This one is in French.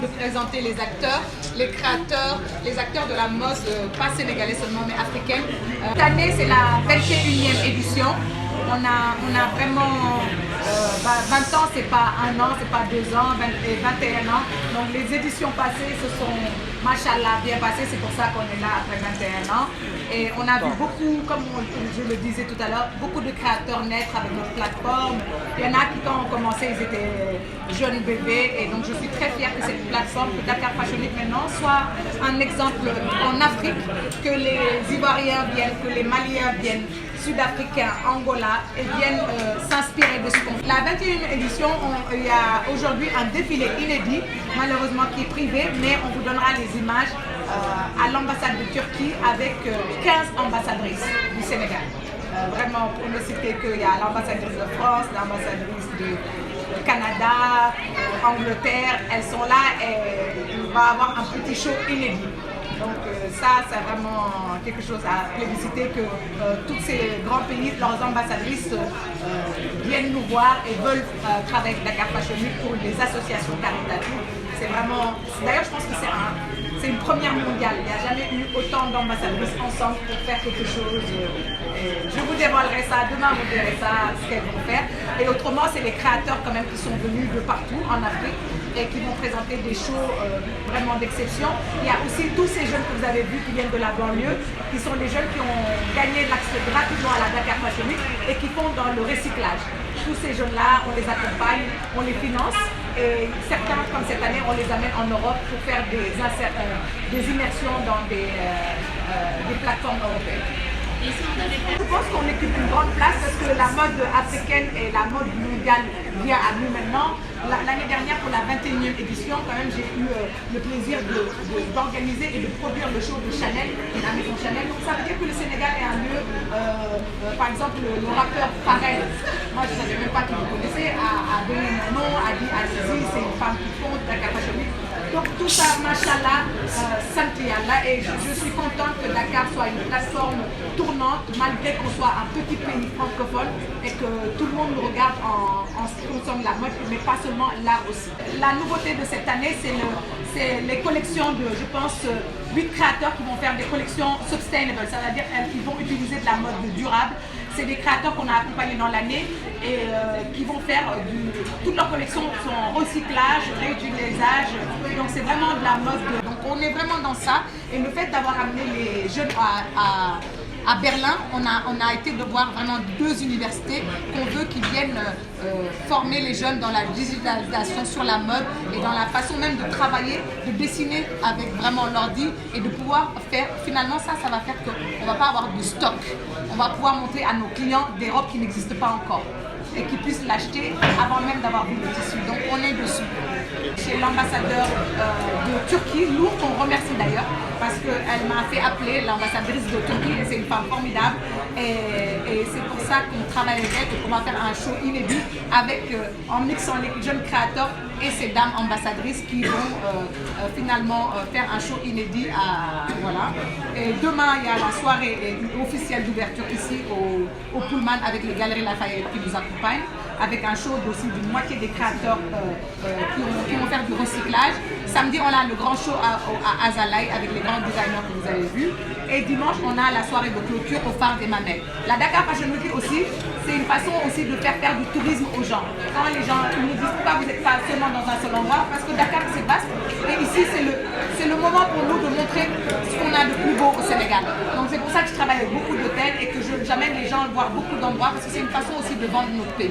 De présenter les acteurs, les créateurs, les acteurs de la mode, pas sénégalais seulement, mais africaine. Cette année, c'est la 21e édition. On a vraiment 20 ans, c'est pas un an, c'est pas 2 ans, 21 ans. Donc les éditions passées se sont, machallah, bien passées. C'est pour ça qu'on est là après 21 ans. Et on a vu beaucoup, comme je le disais tout à l'heure, beaucoup de créateurs naître avec notre plateforme. Il y en a qui, quand on commençait, ils étaient jeunes bébés. Et donc je suis très fière que cette plateforme, que Dakar Fashion Week maintenant, soit un exemple en Afrique, que les Ivoiriens viennent, que les Maliens viennent, Sud-Africains, Angola, et viennent s'inspirer de ce qu'on fait. La 21e édition, il y a aujourd'hui un défilé inédit, malheureusement qui est privé, mais on vous donnera les images à l'ambassade de Turquie avec 15 ambassadrices du Sénégal. Vraiment, pour ne citer qu'il y a l'ambassadrice de France, l'ambassadrice de Canada, Angleterre, elles sont là et on va avoir un petit show inédit. Donc ça, c'est vraiment quelque chose à plébisciter, que tous ces grands pays, leurs ambassadrices viennent nous voir et veulent travailler avec Dakar Fashion Week pour les associations caritatives. C'est vraiment, d'ailleurs je pense que c'est une première mondiale. Il n'y a jamais eu autant d'ambassadrices ensemble pour faire quelque chose. Je vous dévoilerai ça, demain vous verrez ça, ce qu'elles vont faire. Et autrement, c'est les créateurs quand même qui sont venus de partout en Afrique et qui vont présenter des shows vraiment d'exception. Il y a aussi tous ces jeunes que vous avez vus qui viennent de la banlieue, qui sont les jeunes qui ont gagné l'accès gratuitement à la Dakar Fashion Week et qui font dans le recyclage. Tous ces jeunes-là, on les accompagne, on les finance. Et certains, comme cette année, on les amène en Europe pour faire des immersions dans des plateformes européennes. Je pense qu'on occupe une grande place parce que la mode africaine et la mode mondiale vient à nous maintenant. L'année dernière, pour la 21e édition, quand même, j'ai eu le plaisir d'organiser et de produire le show de Chanel, la maison Chanel. Donc ça veut dire que le Sénégal est un lieu, par exemple, le rappeur Pharrell, moi je ne savais même pas que vous connaissez, a donné mon nom, a dit Azizi, c'est une femme qui compte, Dakar Fashion Week. Donc tout ça, machallah, santé Allah, et je suis contente que Dakar soit une plateforme tournante, malgré qu'on soit un petit pays francophone et que tout le monde nous regarde en ce qui concerne la mode, mais pas seulement là aussi. La nouveauté de cette année, c'est les collections de, je pense, 8 créateurs qui vont faire des collections sustainable, c'est-à-dire qu'ils vont utiliser de la mode durable. C'est des créateurs qu'on a accompagnés dans l'année et qui vont faire toutes leurs collections sont en recyclage, réutilisage. Donc c'est vraiment de la mode. Donc on est vraiment dans ça. Et le fait d'avoir amené les jeunes à Berlin, on a été de voir vraiment 2 universités qu'on veut qu'ils viennent former les jeunes dans la digitalisation sur la mode et dans la façon même de travailler, de dessiner avec vraiment l'ordi et de pouvoir faire, finalement ça va faire qu'on ne va pas avoir de stock. On va pouvoir montrer à nos clients des robes qui n'existent pas encore et qui puissent l'acheter avant même d'avoir vu le tissu. Donc on est dessus. Chez l'ambassadeur de Turquie, Lourdes, qu'on remercie d'ailleurs, parce qu'elle m'a fait appeler l'ambassadrice de Turquie et c'est une femme formidable. Et c'est pour ça qu'on travaille avec elle et qu'on va faire un show inédit avec, en mixant les jeunes créateurs et ces dames ambassadrices qui vont finalement faire un show inédit. Voilà. Et demain, il y a la soirée officielle d'ouverture ici au Pullman avec les Galeries Lafayette qui nous accompagnent, avec un show aussi d'une moitié des créateurs qui vont faire du recyclage. Samedi, on a le grand show à Azalai avec les grands designers que vous avez vus. Et dimanche, on a la soirée de clôture au phare des Mamelles. La Dakar Fashion Week aussi, c'est une façon aussi de faire du tourisme aux gens. Quand les gens nous disent pourquoi vous n'êtes pas seulement dans un seul endroit, parce que Dakar c'est vaste. Et ici, c'est le moment pour nous de montrer ce qu'on a de plus beau au Sénégal. Donc c'est pour ça que je travaille avec beaucoup d'hôtels et que j'amène les gens voir beaucoup d'endroits, parce que c'est une façon aussi de vendre notre pays.